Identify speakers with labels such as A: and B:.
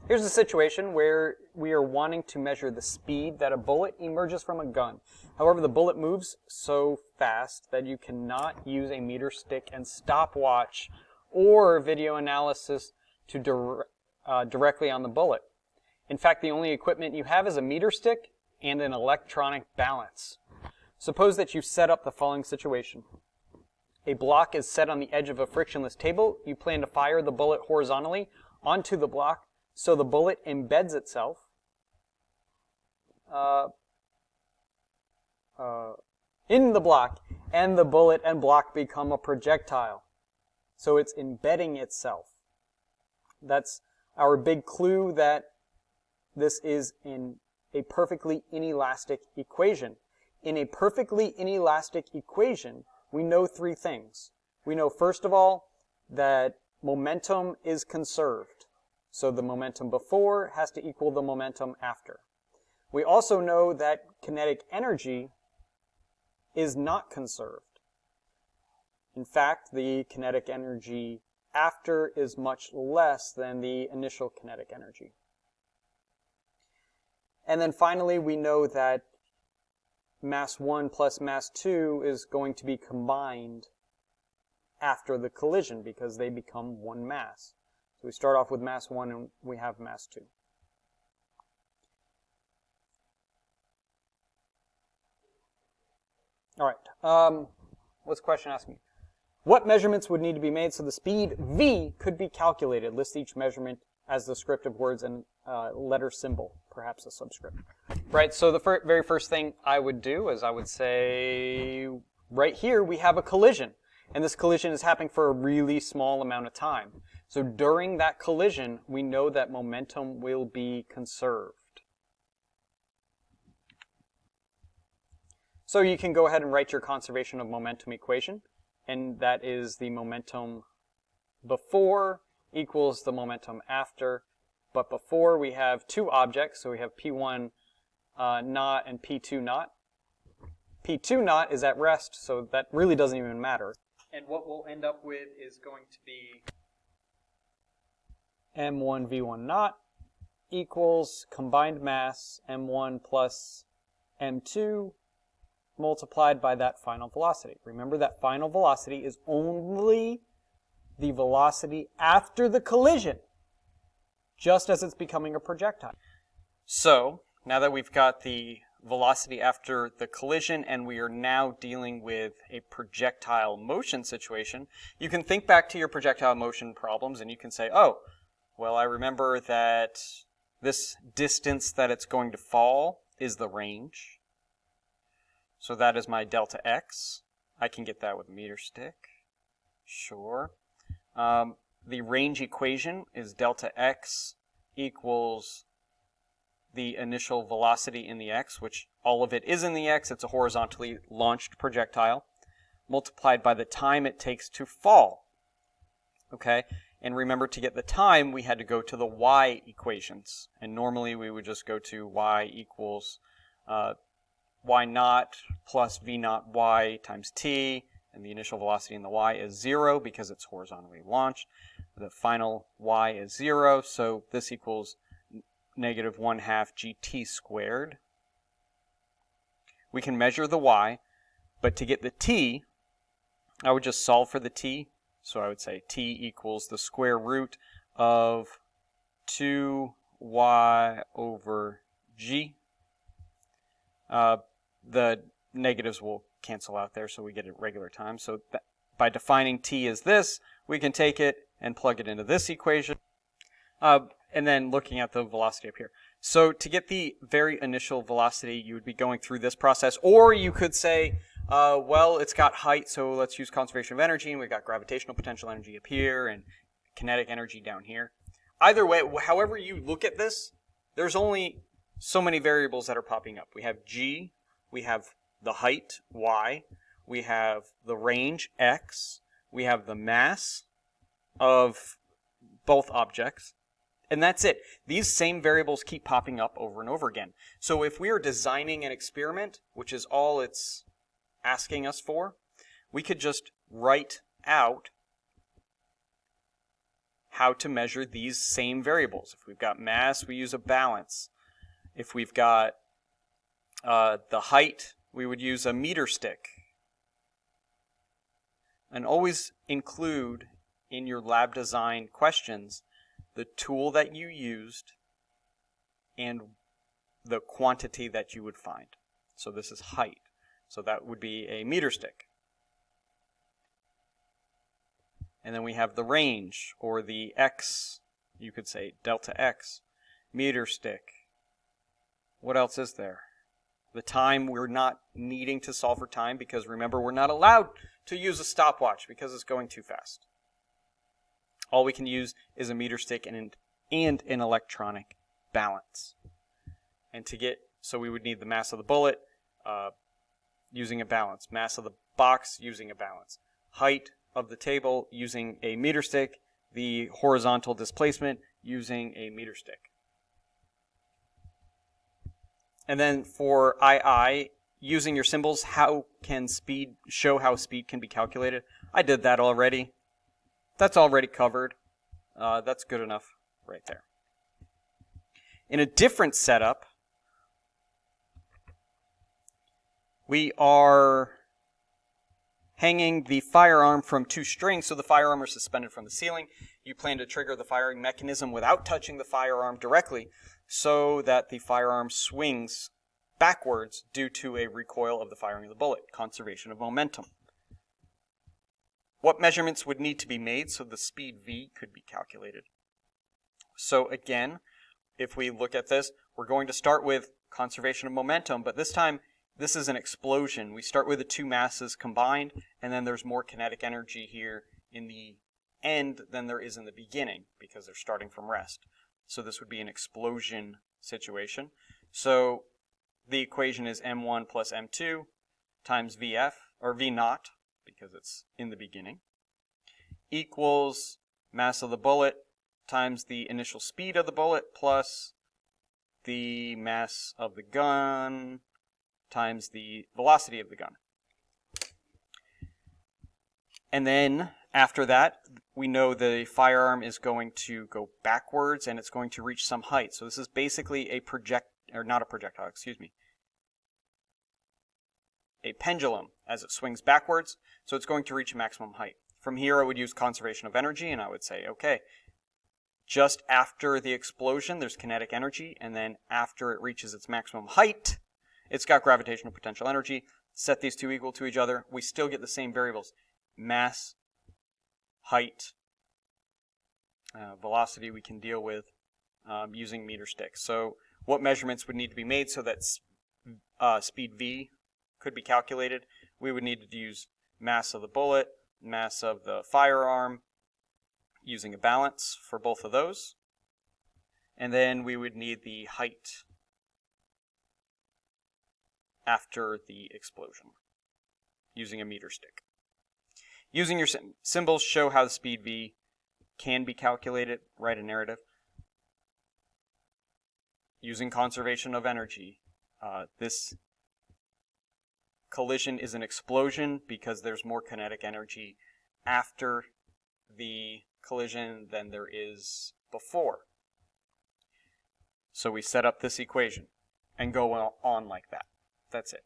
A: Here's a situation where we are wanting to measure the speed that a bullet emerges from a gun. However, the bullet moves so fast that you cannot use a meter stick and stopwatch or video analysis to directly on the bullet. In fact, the only equipment you have is a meter stick and an electronic balance. Suppose that you set up the following situation. A block is set on the edge of a frictionless table. You plan to fire the bullet horizontally onto the block so the bullet embeds itself in the block, and the bullet and block become a projectile. So it's embedding itself. That's our big clue that this is in a perfectly inelastic equation. In a perfectly inelastic equation, we know three things. We know, first of all, that momentum is conserved. So the momentum before has to equal the momentum after. We also know that kinetic energy is not conserved. In fact, the kinetic energy after is much less than the initial kinetic energy. And then finally, we know that mass 1 plus mass 2 is going to be combined after the collision because they become one mass. So we start off with mass 1 and we have mass 2. All right. What's the question asking me? What measurements would need to be made so the speed v could be calculated? List each measurement as descriptive words and letter symbol, perhaps a subscript. Right, so the very first thing I would do is I would say, right here we have a collision. And this collision is happening for a really small amount of time. So during that collision, we know that momentum will be conserved. So you can go ahead and write your conservation of momentum equation. And that is the momentum before equals the momentum after. But before we have two objects, so we have P1 naught and P2 naught. P2 naught is at rest, so that really doesn't even matter. And what we'll end up with is going to be M1 V1 naught equals combined mass M1 plus M2 multiplied by that final velocity. Remember that final velocity is only the velocity after the collision, just as it's becoming a projectile. So, now that we've got the velocity after the collision and we are now dealing with a projectile motion situation, you can think back to your projectile motion problems and you can say, oh, well, I remember that this distance that it's going to fall is the range. So that is my delta x. I can get that with a meter stick. Sure. The range equation is delta x equals the initial velocity in the x, which all of it is in the x. It's a horizontally launched projectile, multiplied by the time it takes to fall. Okay? And remember, to get the time, we had to go to the y equations. And normally we would just go to y equals y naught plus v naught y times t, and the initial velocity in the y is 0 because it's horizontally launched. The final y is 0, so this equals negative 1/2 gt squared. We can measure the y, but to get the t, I would just solve for the t. So I would say t equals the square root of 2y over g. The negatives will cancel out there, so we get it regular time. So by defining t as this, we can take it and plug it into this equation. And then looking at the velocity up here. So to get the very initial velocity, you would be going through this process. Or you could say, well, it's got height, so let's use conservation of energy. And we've got gravitational potential energy up here and kinetic energy down here. Either way, however you look at this, there's only so many variables that are popping up. We have g, we have the height, y, we have the range, x, we have the mass of both objects, and that's it. These same variables keep popping up over and over again. So if we are designing an experiment, which is all it's asking us for, we could just write out how to measure these same variables. If we've got mass, we use a balance. If we've got the height, we would use a meter stick. And always include in your lab design questions the tool that you used and the quantity that you would find. So this is height. So that would be a meter stick. And then we have the range, or the x, you could say delta x, meter stick. What else is there? The time, we're not needing to solve for time because remember, we're not allowed to use a stopwatch because it's going too fast. All we can use is a meter stick and an electronic balance. And so we would need the mass of the bullet using a balance, mass of the box using a balance, height of the table using a meter stick, the horizontal displacement using a meter stick. And then for II, using your symbols, show how speed can be calculated. I did that already. That's already covered. That's good enough right there. In a different setup, we are hanging the firearm from two strings, so the firearm is suspended from the ceiling. You plan to trigger the firing mechanism without touching the firearm directly so that the firearm swings backwards due to a recoil of the firing of the bullet, conservation of momentum. What measurements would need to be made so the speed v could be calculated? So again, if we look at this, we're going to start with conservation of momentum, but this time this is an explosion. We start with the two masses combined, and then there's more kinetic energy here in the end than there is in the beginning because they're starting from rest. So this would be an explosion situation. So the equation is m1 plus m2 times vf, or v naught, because it's in the beginning, equals mass of the bullet times the initial speed of the bullet plus the mass of the gun times the velocity of the gun. And then after that, we know the firearm is going to go backwards and it's going to reach some height. So this is basically a a pendulum as it swings backwards. So it's going to reach maximum height. From here, I would use conservation of energy and I would say, okay, just after the explosion, there's kinetic energy, and then after it reaches its maximum height, it's got gravitational potential energy. Set these two equal to each other. We still get the same variables. Mass, height, velocity we can deal with using meter sticks. So what measurements would need to be made so that speed v could be calculated? We would need to use mass of the bullet, mass of the firearm, using a balance for both of those. And then we would need the height after the explosion, using a meter stick. Using your symbols, show how the speed v can be calculated, write a narrative. Using conservation of energy, this collision is an explosion because there's more kinetic energy after the collision than there is before. So we set up this equation and go on like that. That's it.